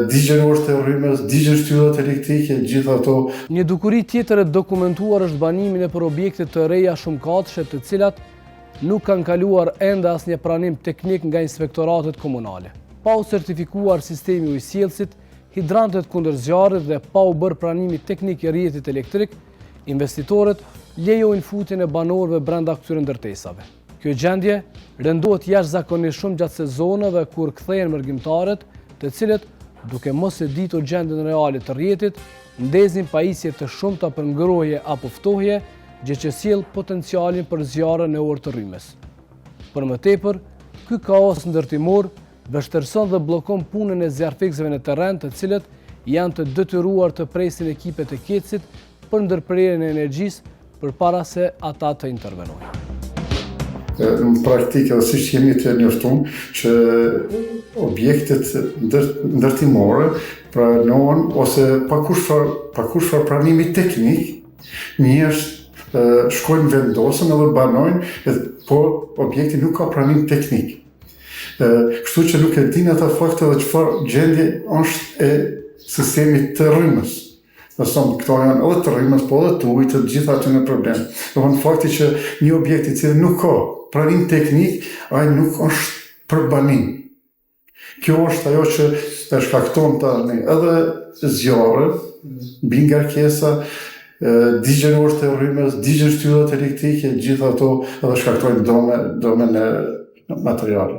digjen orët e rrymës, digjen shtyllat elektrike, gjitha ato. Një dukuri tjetër e dokumentuar është banimin e për objekte të reja shumëkatëshe të cilat nuk kanë kaluar ende asnjë pranim teknik nga inspektoratet komunale. Pa u certifikuar sistemi ujësjellësit, hidrantet kundër zjarrit dhe pa u bërë pranimi teknik i rrjetit elektrik, investitorët lejojnë futjen e banorëve brenda këtyre ndërtesave. Kjo gjendje rëndohet jashtëzakonisht shumë gjatë sezoneve kur kthehen mërgjimtarët, të cilët, duke mos e ditur gjendjen reale të rrjetit, ndezin pajisje të shumta për ngrohje apo ftohje, gjë që sjell potencialin për zjarre në orë të rrymës. Për më tepër, ky kaos ndërtimor vështirëson dhe bllokon punën e zjarrfiksëve në terren, të cilët janë të detyruar të presin ekipet e KEC-it për ndërprerjen e energjisë përpara se ata të intervenojnë. Në praktikë edhe siç jemi të njoftuar që objektet ndërtimore pranohen ose pa kushfar pranimi teknik, njësht shkojnë vendosen edhe banojnë, po objekti nuk ka pranim teknik. Kështu që nuk e din ata fakte dhe çfarë gjendje është e sistemit të rrymës. Këto janë edhe të rrymës, po edhe të ujit, të gjitha ato në problem. Domethënë fakti që një objekt i cili nuk ka pranim teknik, ai nuk është për banim. Kjo është ajo që e shkakton tani edhe zjarre, bie ngarkesa, digjen orët e rrymës, digjen shtyllat elektrike, gjitha ato edhe shkaktojnë dome në materiale.